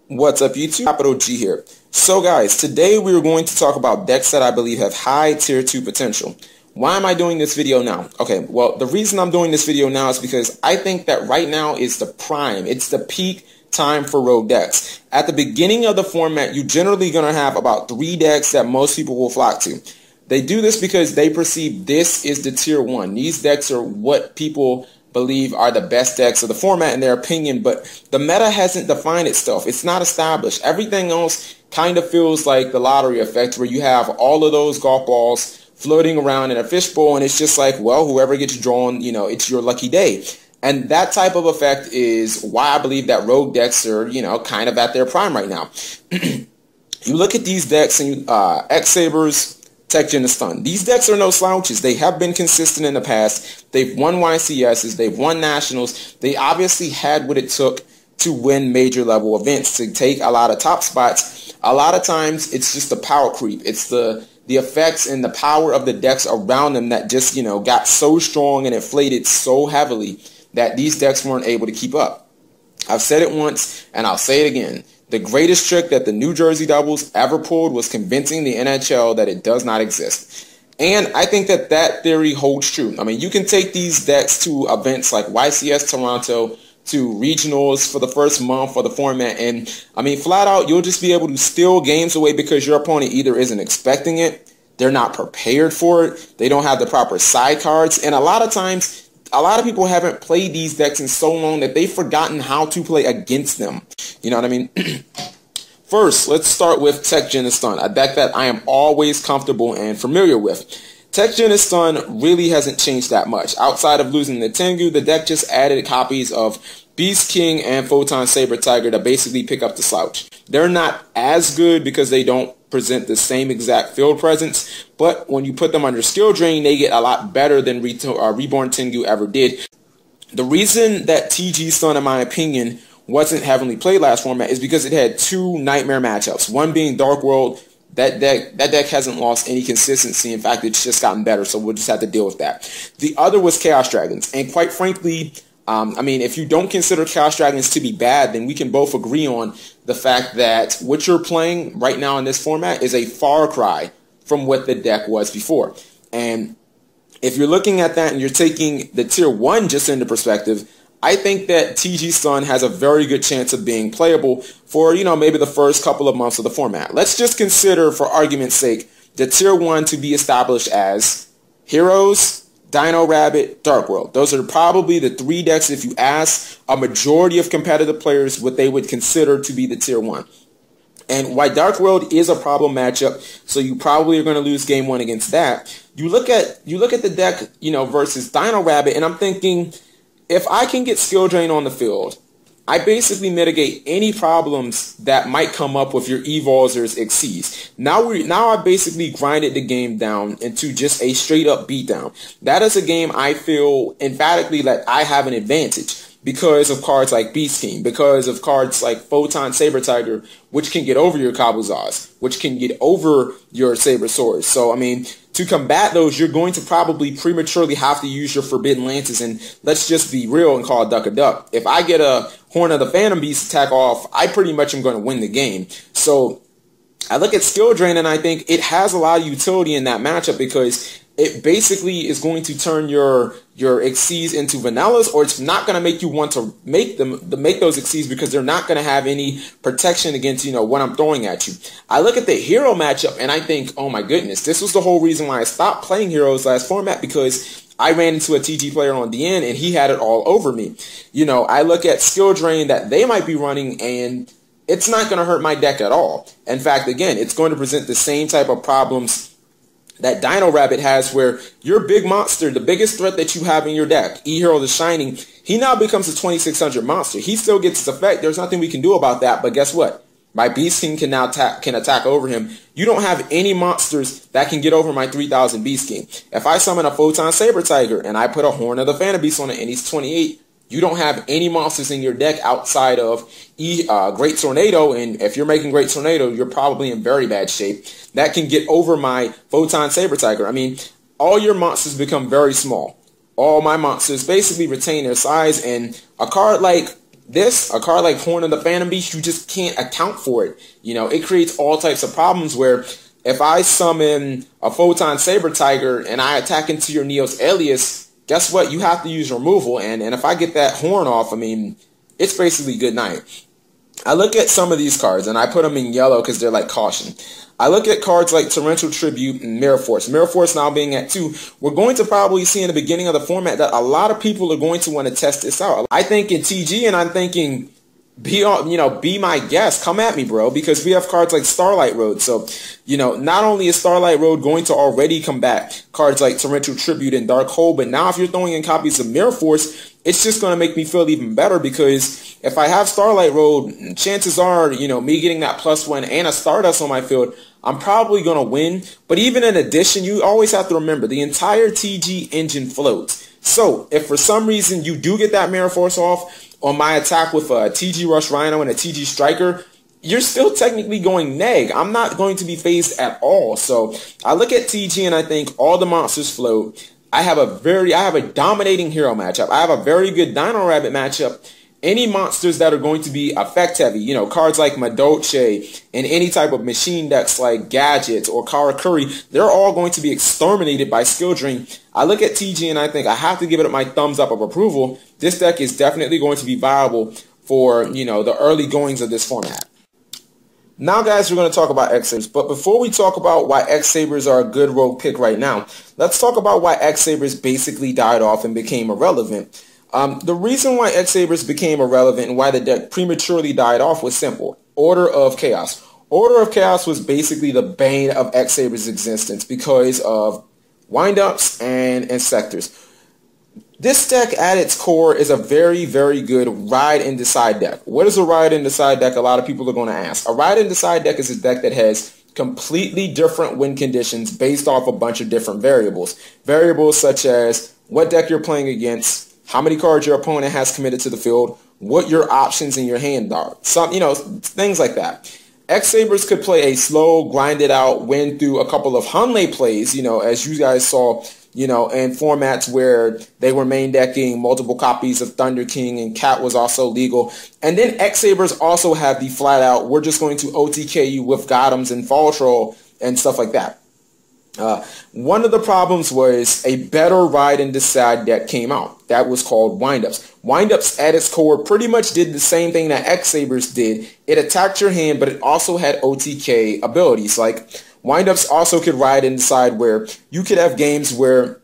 What's up YouTube? Capital G here. So guys, today we are going to talk about decks that I believe have high tier 2 potential. Why am I doing this video now? Okay, well the reason I'm doing this video now is because I think that right now is the prime, it's the peak time for rogue decks. At the beginning of the format, you're generally going to have about 3 decks that most people will flock to. They do this because they perceive this is the tier 1. These decks are what people believe are the best decks of the format in their opinion, but the meta hasn't defined itself. It's not established. Everything else kind of feels like the lottery effect, where you have all of those golf balls floating around in a fishbowl, and it's just like, well, whoever gets drawn, you know, it's your lucky day. And that type of effect is why I believe that rogue decks are, you know, kind of at their prime right now. You look at these decks and X-Sabers, Tech Gen and Stun. These decks are no slouches. They have been consistent in the past. They've won YCSs. They've won Nationals. They obviously had what it took to win major level events, to take a lot of top spots. A lot of times it's just the power creep. It's the effects and the power of the decks around them that just, you know, got so strong and inflated so heavily that these decks weren't able to keep up. I've said it once and I'll say it again. The greatest trick that the New Jersey Devils ever pulled was convincing the NHL that it does not exist. And I think that that theory holds true. I mean, you can take these decks to events like YCS Toronto, to regionals for the first month of the format, and I mean, flat out, you'll just be able to steal games away because your opponent either isn't expecting it, they're not prepared for it, they don't have the proper side cards, and a lot of times, a lot of people haven't played these decks in so long that they've forgotten how to play against them. You know what I mean? First, let's start with Tech Gen and Stun, a deck that I am always comfortable and familiar with. Tech Gen and Stun really hasn't changed that much. Outside of losing the Tengu, the deck just added copies of Beast King and Photon Saber Tiger to basically pick up the slouch. They're not as good because they don't present the same exact field presence, but when you put them under skill drain, they get a lot better than Reborn Tengu ever did. The reason that TG Stun, in my opinion, wasn't heavily played last format is because it had 2 nightmare matchups. One being Dark World. That deck hasn't lost any consistency. In fact, it's just gotten better, so we'll just have to deal with that. The other was Chaos Dragons, and quite frankly, I mean, if you don't consider Chaos Dragons to be bad, then we can both agree on the fact that what you're playing right now in this format is a far cry from what the deck was before. And if you're looking at that and you're taking the tier 1 just into perspective, I think that TG Stun has a very good chance of being playable for, you know, maybe the first couple of months of the format. Let's just consider, for argument's sake, the tier 1 to be established as Heroes, Dino Rabbit, Dark World. Those are probably the 3 decks, if you ask a majority of competitive players, what they would consider to be the tier 1. And while Dark World is a problem matchup, so you probably are going to lose game 1 against that, you look at the deck, you know, versus Dino Rabbit, and I'm thinking, if I can get skill drain on the field, I basically mitigate any problems that might come up with your Evols or Xyzs. Now I basically grinded the game down into just a straight up beatdown. That is a game I feel emphatically that I have an advantage because of cards like Beast King, because of cards like Photon Saber Tiger, which can get over your Kabuzars, which can get over your Saber Swords. So, I mean, to combat those, you're going to probably prematurely have to use your Forbidden Lances, and let's just be real and call a duck a duck. If I get a Horn of the Phantom Beast attack off, I pretty much am going to win the game. So I look at Skill Drain, and I think it has a lot of utility in that matchup because it basically is going to turn your Xyzs into vanillas, or it's not going to make you want to make those Xyzs because they're not going to have any protection against, you know, what I'm throwing at you. I look at the hero matchup and I think, oh my goodness, this was the whole reason why I stopped playing heroes last format, because I ran into a TG player on DN and he had it all over me. You know, I look at skill drain that they might be running and it's not going to hurt my deck at all. In fact, again, it's going to present the same type of problems that Dino Rabbit has, where your big monster, the biggest threat that you have in your deck, E-Hero the Shining, he now becomes a 2600 monster. He still gets his effect. There's nothing we can do about that, but guess what? My Beast King can now attack over him. You don't have any monsters that can get over my 3000 Beast King. If I summon a Photon Saber Tiger and I put a Horn of the Phantom Beast on it and he's 28, you don't have any monsters in your deck outside of Great Tornado, and if you're making Great Tornado, you're probably in very bad shape. That can get over my Photon Saber Tiger. I mean, all your monsters become very small. All my monsters basically retain their size, and a card like This, a card like Horn of the Phantom Beast, you just can't account for it. You know, it creates all types of problems where if I summon a Photon Saber Tiger and I attack into your Neos Alias, guess what? You have to use removal, and if I get that Horn off, I mean, it's basically good night. I look at some of these cards, and I put them in yellow because they're like caution. I look at cards like Torrential Tribute and Mirror Force. Mirror Force now being at 2. We're going to probably see in the beginning of the format that a lot of people are going to want to test this out. I think in TG, and I'm thinking, be my guest. Come at me, bro, because we have cards like Starlight Road. So, not only is Starlight Road going to already combat cards like Torrential Tribute and Dark Hole, but now if you're throwing in copies of Mirror Force, it's just going to make me feel even better, because if I have Starlight Road, chances are, me getting that +1 and a Stardust on my field, I'm probably going to win. But even in addition, you always have to remember, the entire TG engine floats. So if for some reason you do get that Mirror Force off on my attack with a TG Rush Rhino and a TG Striker, you're still technically going neg. I'm not going to be phased at all. So I look at TG and I think all the monsters float. I have a dominating hero matchup. I have a very good Dino Rabbit matchup. Any monsters that are going to be effect heavy, cards like Madolche and any type of machine decks like Gadgets or Karakuri, they're all going to be exterminated by Skill Drain. I look at TG and I think I have to give it my thumbs up of approval. This deck is definitely going to be viable for, the early goings of this format. Now, guys, we're going to talk about X-Sabers, but before we talk about why X-Sabers are a good rogue pick right now, let's talk about why X-Sabers basically died off and became irrelevant. The reason why X-Sabers became irrelevant and why the deck prematurely died off was simple. Order of Chaos. Order of Chaos was basically the bane of X-Sabers' existence because of windups and Insectors. This deck at its core is a very, very good Ride and Decide deck. What is a Ride and Decide deck? A lot of people are going to ask. A Ride and Decide deck is a deck that has completely different win conditions based off a bunch of different variables. Variables such as what deck you're playing against, how many cards your opponent has committed to the field, what your options in your hand are. Some, things like that. X-Sabers could play a slow, grinded out, win through a couple of Hunley plays, as you guys saw, in formats where they were main decking multiple copies of Thunder King and Cat was also legal. And then X-Sabers also have the flat out, we're just going to OTK you with Gothams and Fall Troll and stuff like that. One of the problems was a better Ride and Decide deck came out. That was called Windups. Windups at its core pretty much did the same thing that X-Sabers did. It attacked your hand, but it also had OTK abilities. Like, Windups also could Ride and Decide where you could have games where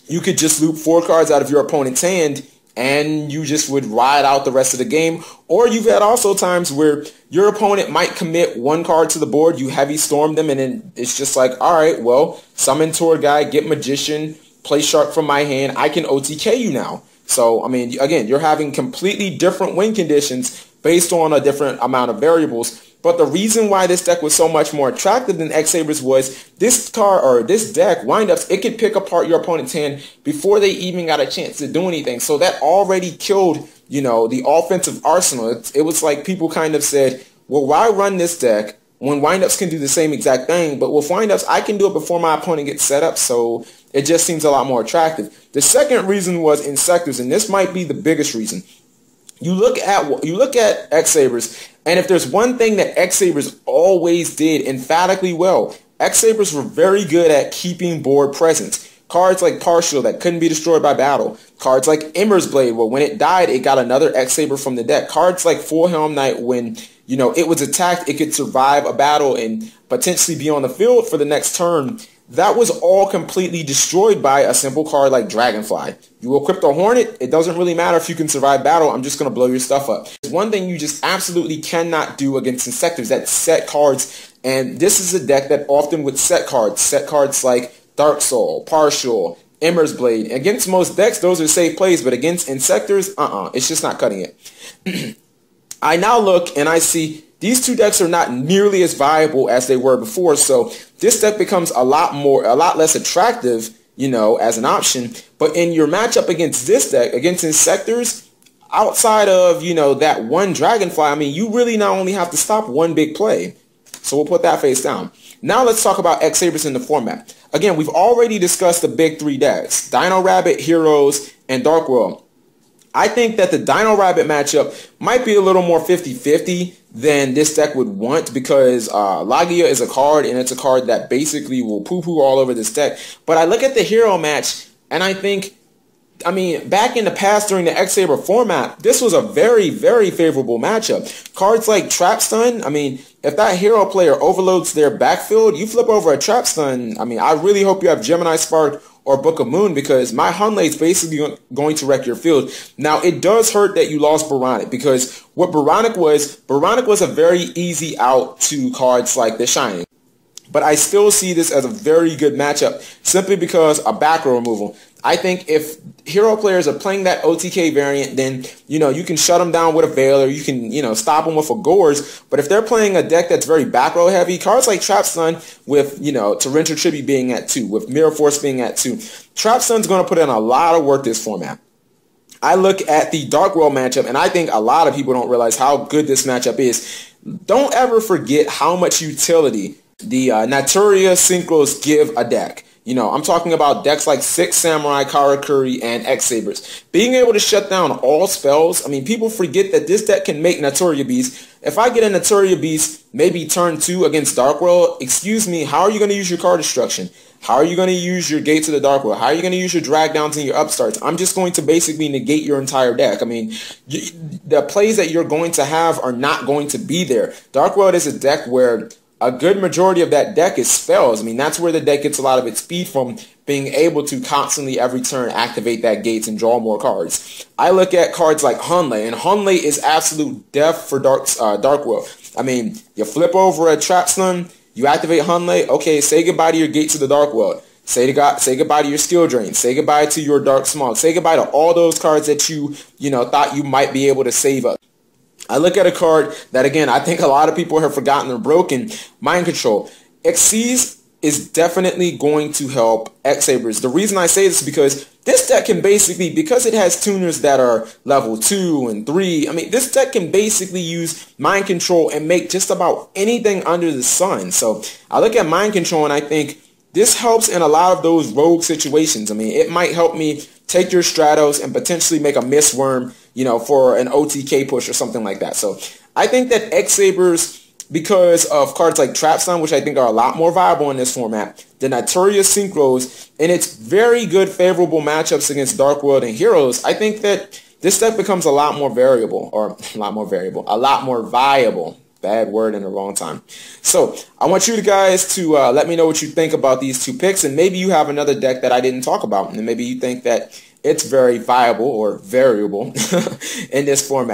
you could just loop 4 cards out of your opponent's hand and you just would ride out the rest of the game. Or you've had also times where your opponent might commit 1 card to the board, you heavy storm them, and then it's just like, alright, well, summon Tour Guy, get Magician, play Shark from my hand, I can OTK you now. So, I mean, again, you're having completely different win conditions based on a different amount of variables. But the reason why this deck was so much more attractive than X-Sabers was this card, or this deck, Windups, it could pick apart your opponent's hand before they even got a chance to do anything. So that already killed, the offensive arsenal. It was like people kind of said, well, why run this deck when Windups can do the same exact thing? But with Windups, I can do it before my opponent gets set up, so it just seems a lot more attractive. The second reason was Insectors, and this might be the biggest reason. You look at X-Sabers, and if there's one thing that X-Sabers always did emphatically well, X-Sabers were very good at keeping board presence. Cards like Partial that couldn't be destroyed by battle. Cards like Ember's Blade, where when it died, it got another X-Saber from the deck. Cards like Full Helm Knight, when it was attacked, it could survive a battle and potentially be on the field for the next turn. That was all completely destroyed by a simple card like Dragonfly. You equip the Hornet, it doesn't really matter if you can survive battle, I'm just going to blow your stuff up. There's one thing you just absolutely cannot do against Insectors, that's set cards, and this is a deck that often would set cards like Dark Soul, Partial, Ember's Blade. Against most decks, those are safe plays, but against Insectors, it's just not cutting it. I now look and I see these two decks are not nearly as viable as they were before, so this deck becomes a lot less attractive, as an option. But in your matchup against this deck, against Insectors, outside of, that one Dragonfly, I mean, you really not only have to stop one big play. So we'll put that face down. Now let's talk about X-Sabers in the format. Again, we've already discussed the big 3 decks, Dino Rabbit, Heroes, and Dark World. I think that the Dino Rabbit matchup might be a little more 50-50 than this deck would want, because Lagia is a card, and it's a card that basically will poo-poo all over this deck. But I look at the hero match, and I think, I mean, back in the past during the X-Saber format, this was a very, very favorable matchup. Cards like Trap Stun, I mean, if that hero player overloads their backfield, you flip over a Trap Stun. I mean, I really hope you have Gemini Spark or Book of Moon, because my Hunley is basically going to wreck your field. Now, it does hurt that you lost Baronic, because what Baronic was a very easy out to cards like the Shining. But I still see this as a very good matchup, simply because of back row removal. I think if hero players are playing that OTK variant, then, you know, you can shut them down with a Veiler, you can, you know, stop them with a Gorz. But if they're playing a deck that's very back row heavy, cards like Trap Stun with, you know, Torrential Tribute being at 2, with Mirror Force being at 2, Trap Stun's going to put in a lot of work this format. I look at the Dark World matchup, and I think a lot of people don't realize how good this matchup is. Don't ever forget how much utility the Naturia Synchros give a deck. You know, I'm talking about decks like Six Samurai, Karakuri, and X-Sabers. Being able to shut down all spells, I mean, people forget that this deck can make Naturia Beast. If I get a Naturia Beast, maybe turn 2 against Dark World, excuse me, how are you going to use your card destruction? How are you going to use your Gates of the Dark World? How are you going to use your drag downs and your upstarts? I'm just going to basically negate your entire deck. I mean, the plays that you're going to have are not going to be there. Dark World is a deck where a good majority of that deck is spells. I mean, that's where the deck gets a lot of its speed from, being able to constantly every turn activate that Gates and draw more cards. I look at cards like Hunley, and Hunley is absolute death for Dark World. I mean, you flip over a Trap Stun, you activate Hunley, okay, say goodbye to your Gates of the Dark World. Say goodbye to your Skill Drain. Say goodbye to your Dark Smog. Say goodbye to all those cards that you thought you might be able to save up. I look at a card that, again, I think a lot of people have forgotten or broken, Mind Control. Xyz is definitely going to help X-Sabers. The reason I say this is because this deck can basically, because it has tuners that are level 2 and 3, I mean, this deck can basically use Mind Control and make just about anything under the sun. So I look at Mind Control and I think this helps in a lot of those rogue situations. I mean, it might help me take your Stratos and potentially make a Mistworm, you know, for an OTK push or something like that. So I think that X-Sabers, because of cards like Trap Stun, which I think are a lot more viable in this format, the Naturia Synchros, and its very good favorable matchups against Dark World and Heroes, I think that this deck becomes a lot more viable. Bad word in the wrong time. So I want you guys to let me know what you think about these two picks, and maybe you have another deck that I didn't talk about, and maybe you think that it's very viable or variable in this format.